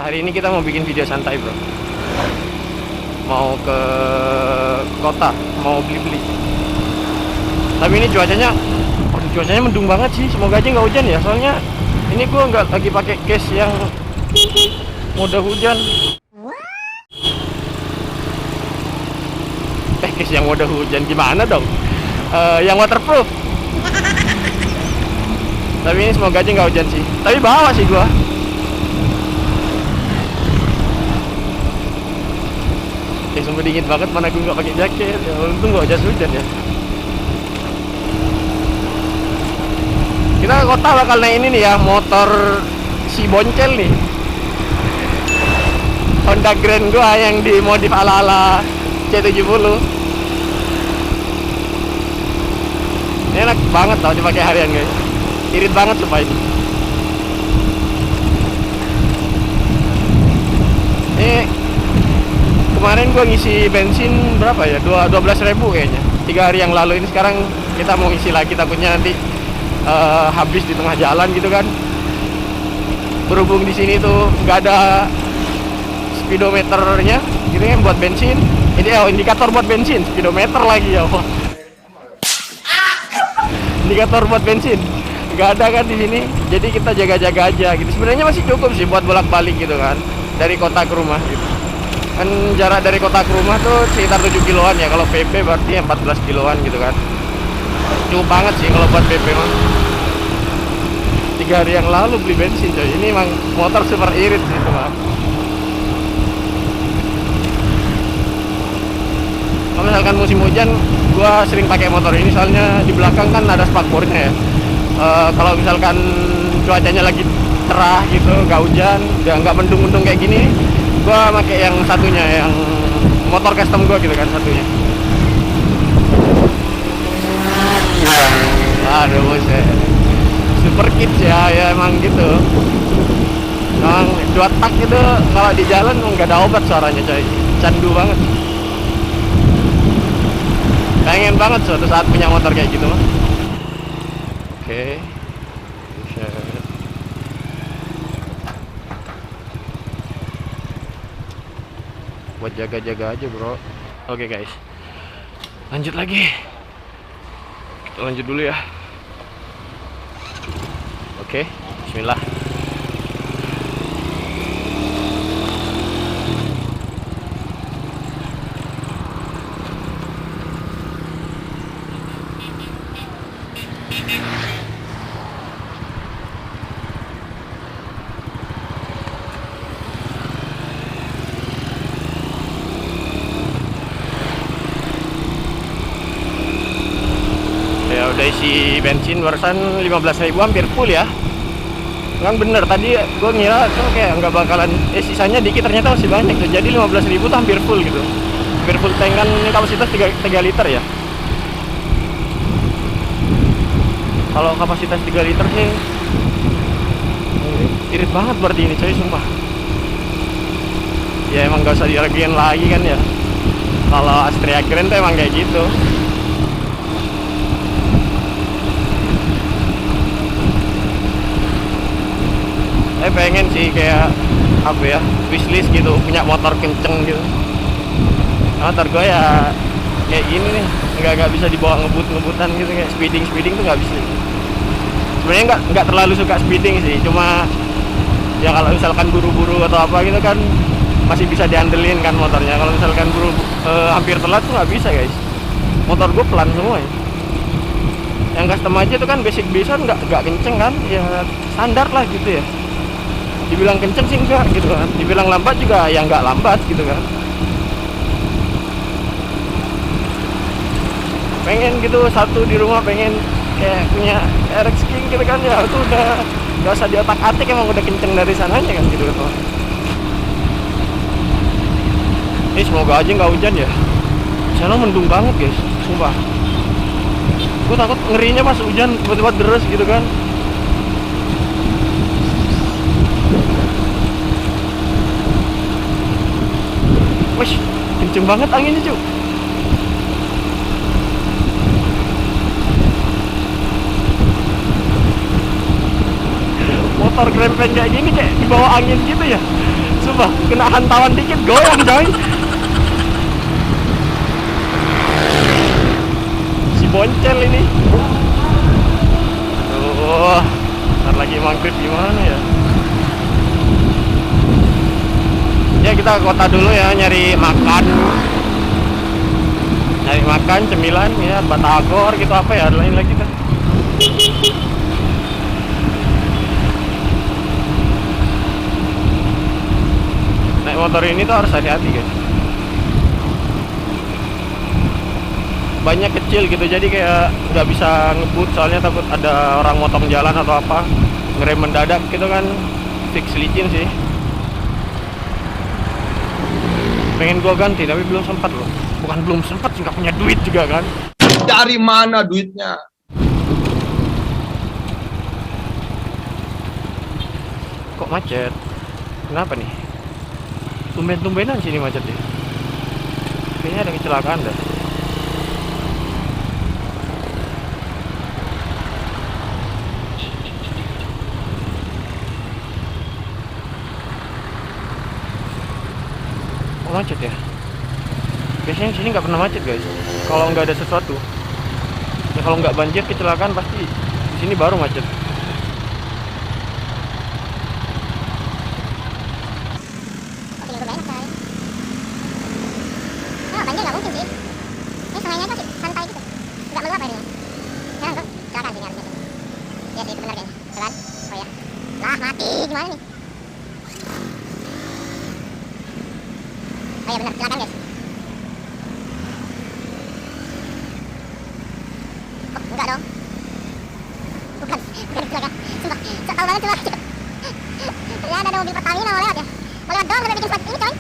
Hari ini kita mau bikin video santai bro. Mau ke kota, mau beli-beli. Tapi ini cuacanya, aduh, cuacanya mendung banget sih. Semoga aja nggak hujan ya. Soalnya ini gua nggak lagi pakai case yang mode hujan. Case yang mode hujan gimana dong? Yang waterproof. Tapi ini semoga aja nggak hujan sih. Tapi bawa sih gua. Sumpah dingin banget, mana gue nggak pakai jaket. Ya, untung nggak jas hujan ya. Kita ke kota bakal naik ini nih ya, motor si Boncel nih, Honda Grand gua yang dimodif ala-ala C70. Ini enak banget tau dipakai harian guys. Irit banget sumpah ini. Kemarin gua ngisi bensin berapa ya? 12.000 kayaknya. 3 hari yang lalu. Ini sekarang kita mau ngisi lagi, takutnya nanti habis di tengah jalan gitu kan. Berhubung di sini tuh nggak ada speedometernya, gitu kan buat bensin. Ini indikator buat bensin, speedometer lagi ya. Indikator buat bensin nggak ada kan di sini. Jadi kita jaga-jaga aja gitu. Sebenarnya masih cukup sih buat bolak-balik gitu kan, dari kota ke rumah gitu. Kan jarak dari kota ke rumah tuh sekitar 7 kiloan ya. Kalau PP berarti 14 kiloan gitu kan. Cukup banget sih kalau buat PP mah. 3 hari yang lalu beli bensin coy. Ini emang motor super irit sih itu mah. Kalau misalkan musim hujan, gua sering pakai motor ini soalnya di belakang kan ada spakbornya ya. Kalau misalkan cuacanya lagi cerah gitu, nggak hujan, nggak mendung-mendung kayak gini, gua pakai yang satunya, yang motor custom gua gitu kan satunya. Aduh buset, super kids ya emang gitu. Emang 2 tak itu kalau di jalan nggak ada obat suaranya coy, candu banget. Pengen banget suatu saat punya motor kayak gitu mah. Oke. Buat jaga-jaga aja bro. Oke guys, lanjut lagi. Kita lanjut dulu ya. Oke, bismillah. Ya udah isi bensin barusan 15.000 hampir full ya. Kan bener tadi gue ngira tuh kayak nggak bakalan, sisanya dikit, ternyata masih banyak tuh. Jadi 15.000 tuh hampir full gitu. Hampir full tank kan, ini kapasitas 3 liter ya. Kalau kapasitas 3 liter sih irit banget berarti ini coy, sumpah. Ya emang gak usah diraguin lagi kan ya. Kalau Astrea Grand tuh emang kayak gitu. Pengen sih kayak apa ya, wishlist gitu, punya motor kenceng gitu. Motor gue ya kayak gini nih, nggak bisa dibawa ngebut-ngebutan gitu, kayak speeding tuh nggak bisa. Sebenarnya nggak terlalu suka speeding sih, cuma ya kalau misalkan buru-buru atau apa gitu kan masih bisa diandelin kan motornya. Kalau misalkan buru hampir telat tuh nggak bisa guys. Motor gue pelan semua ya. Yang custom aja tuh kan basic bisa nggak kenceng kan, ya standar lah gitu ya. Dibilang kenceng sih enggak gitu kan, dibilang lambat juga ya nggak lambat gitu kan. Pengen gitu satu di rumah, pengen kayak punya RX King gitu kan ya. Itu udah nggak usah di otak-atik, emang udah kenceng dari sananya kan gitu kan. Ini semoga aja nggak hujan ya. Sana mendung banget guys, sumpah. Gue takut ngerinya pas hujan tiba-tiba deres gitu kan. Wih, kenceng banget anginnya cuy. Motor krempeng kayak gini kayak di bawah angin gitu ya. Sumpah, kena hantaman dikit goyang coy. Si boncel ini. Aduh, ntar lagi maghrib gimana ya? Ya kita ke kota dulu ya, nyari makan. Nyari makan, cemilan ya, batagor gitu apa ya, ada lain lagi kan. Naik motor ini tuh harus hati-hati guys. Banyak kecil gitu, jadi kayak nggak bisa ngebut soalnya takut ada orang motong jalan atau apa, ngerem mendadak gitu kan. Fix licin sih. Pengen gua ganti tapi belum sempat loh. Bukan belum sempat sih, nggak punya duit juga kan. Dari mana duitnya? Kok macet? Kenapa nih? Tumben-tumbenan sini macet deh. Kayaknya ada kecelakaan dah. Kok macet ya? Biasanya sini nggak pernah macet guys. Kalau nggak ada sesuatu, ya kalau nggak banjir kecelakaan pasti di sini baru macet. Banjir nggak mungkin sih. Ini sungainya tuh santai gitu, nggak meluap airnya. Sekarang tuh silakan sini harusnya. Ya sih itu benar kayaknya, kan? Oh ya, lah mati gimana nih? Oh ya benar, silakan guys. Oh enggak dong. Bukan kecelakaan. Sumpah, sok tau banget coba. Ternyata ada mobil Pertamina mau lewat ya. Mau lewat doang udah bikin seperti ini coy.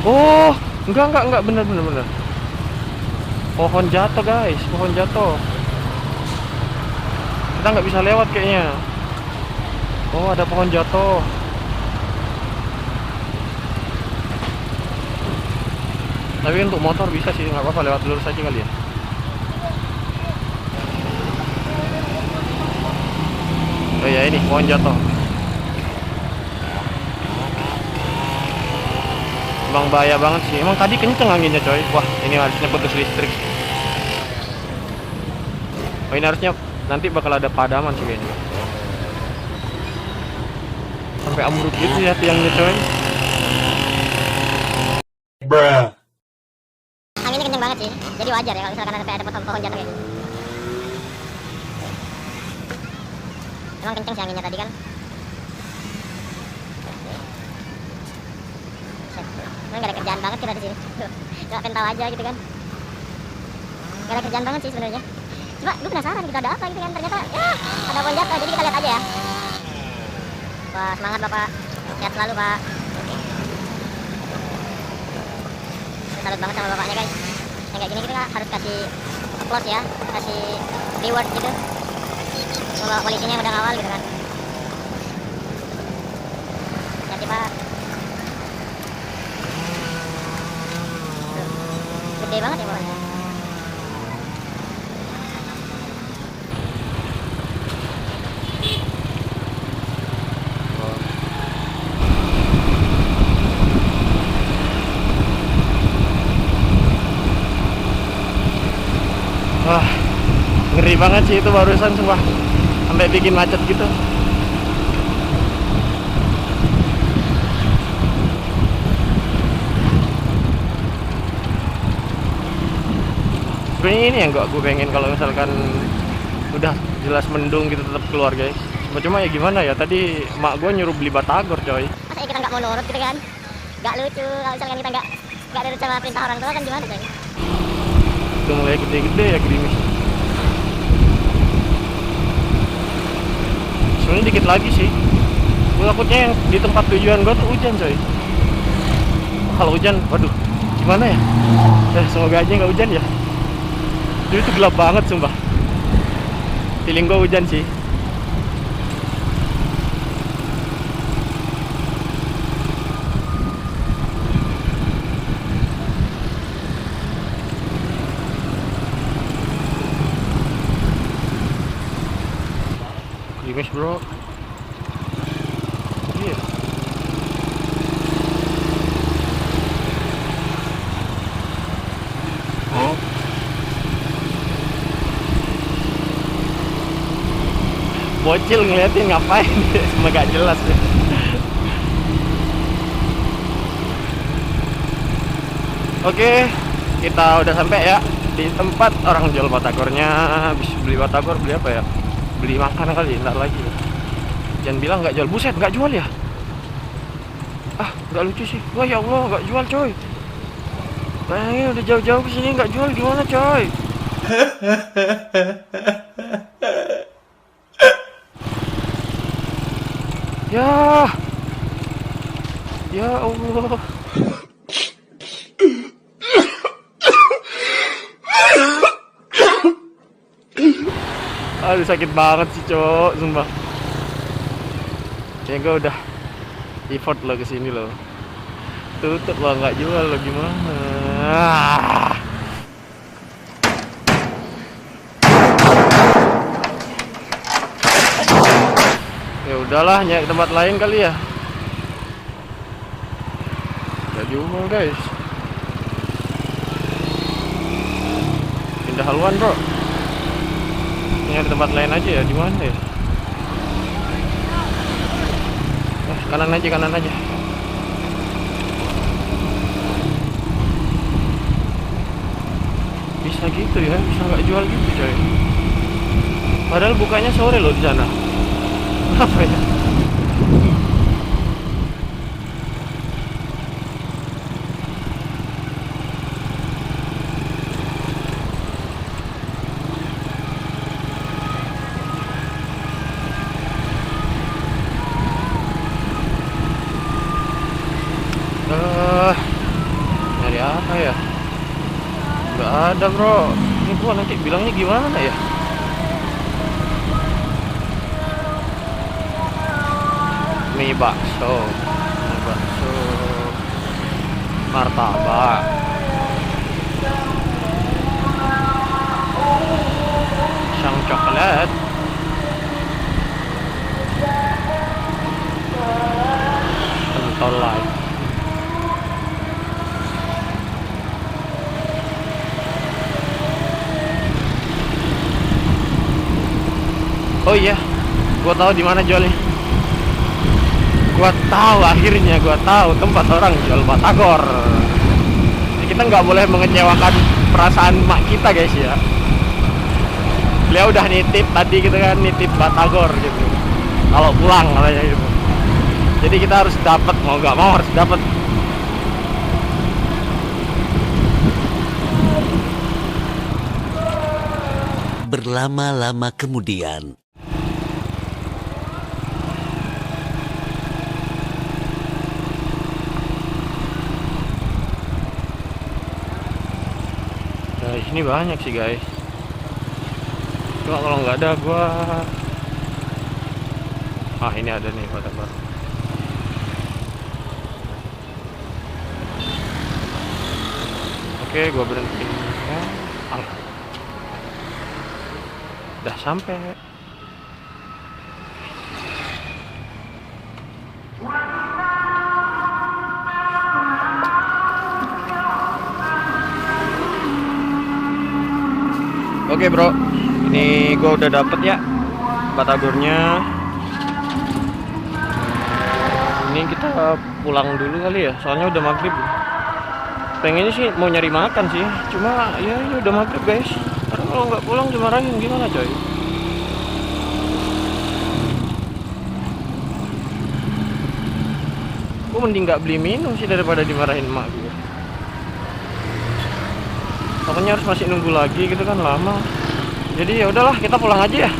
Oh, enggak, bener. Pohon jatuh guys, pohon jatuh. Kita nggak bisa lewat kayaknya. Oh, ada pohon jatuh. Tapi untuk motor bisa sih, nggak apa-apa, lewat lurus aja kali ya. Oh ya ini pohon jatuh. Emang bahaya banget sih. Emang tadi kenceng anginnya coy. Wah ini harusnya putus listrik. Oh ini harusnya nanti bakal ada padaman sih kayaknya. Sampai ambruk gitu ya tiangnya coy. Bruh. Anginnya kenceng banget sih. Jadi wajar ya kalau misalkan sampai ada pohon jatuh kayak. Emang kenceng sih anginnya tadi kan. Gak ada kerjaan banget kita di sini. Gak pengen tahu aja gitu kan. Gak ada kerjaan banget sih sebenarnya. Cuma gue penasaran kita ada apa gitu kan. Ternyata ya ada pohon jatuh, jadi kita lihat aja ya. Wah semangat bapak, sehat selalu pak. Salut banget sama bapaknya guys. Yang kayak gini kita harus kasih applause ya, kasih reward gitu. Kalau polisinya udah ngawal gitu kan. Hati pak. Gede banget ya bawahnya. Wah ngeri banget sih itu barusan sumpah. Sampai bikin macet gitu. Sebenarnya ini yang gak gue pengen kalau misalkan udah jelas mendung gitu tetap keluar guys. Cuma ya gimana ya, tadi mak gue nyuruh beli batagor coy. Masa kita nggak mau nurut gitu kan? Gak lucu kalau misalkan kita nggak nurut sama perintah orang tua kan gimana coy? Udah mulai gede-gede ya gerimis. Sebenarnya dikit lagi sih. Gue takutnya yang di tempat tujuan gue tuh hujan coy. Kalau hujan, waduh, gimana ya? Semoga aja nggak hujan ya. Itu gelap banget sumpah. Feeling gue hujan sih. nangis bro. Iya. Bocil ngeliatin ngapain? Semua gak jelas ya. Oke, kita udah sampai ya di tempat orang jual batagornya. Habis beli batagor, beli apa ya? Beli makan kali, ntar lagi. Jangan bilang nggak jual, buset nggak jual ya? Ah, nggak lucu sih. Wah ya Allah, nggak jual coy. Bayangin udah jauh-jauh ke sini nggak jual, gimana coy? Ya, ya Allah. Aduh sakit banget sih cowok, sumpah. Ya gue udah effort lo kesini lo, tutup lo nggak jual lo gimana? Ya udahlah nyari tempat lain kali ya. Gak jual guys. Pindah haluan bro. Nyari tempat lain aja ya, di mana ya? Kanan aja, kanan aja. Bisa gitu ya, bisa nggak jual gitu coy. Padahal bukanya sore loh di sana. Apa ya? Nyari apa ya? Nggak ada bro. Ini gua nanti bilangnya gimana ya? Mie bakso, martabak, pisang coklat, pentol live. Oh iya, gua tahu di mana jualnya. Gua tahu, akhirnya gua tahu tempat orang jual batagor. Jadi kita nggak boleh mengecewakan perasaan mak kita guys ya. Beliau udah nitip tadi gitu kan, nitip batagor gitu. Kalau pulang katanya gitu. Jadi kita harus dapat, mau nggak mau harus dapat. Berlama-lama kemudian. Nah, di sini banyak sih guys. Cuma kalau nggak ada gua, ini ada nih batagor. Oke, gua berhenti. Alah. Udah sampai. Oke bro, ini gue udah dapet ya batagornya. Ini kita pulang dulu kali ya, soalnya udah maghrib. Pengennya sih mau nyari makan sih, cuma ya ini udah maghrib guys. Karena kalau nggak pulang dimarahin gimana coy? Gue mending nggak beli minum sih daripada dimarahin emak gue. Pokoknya harus masih nunggu lagi gitu kan, lama. Jadi ya udahlah, kita pulang aja ya.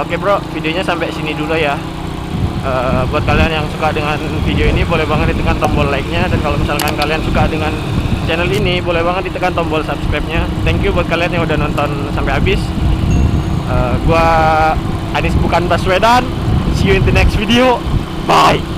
Oke bro, videonya sampai sini dulu ya. Buat kalian yang suka dengan video ini, boleh banget ditekan tombol like-nya. Dan kalau misalkan kalian suka dengan channel ini, boleh banget ditekan tombol subscribe-nya. Thank you buat kalian yang udah nonton sampai habis. Gua Anis bukan Baswedan. See you in the next video. Bye.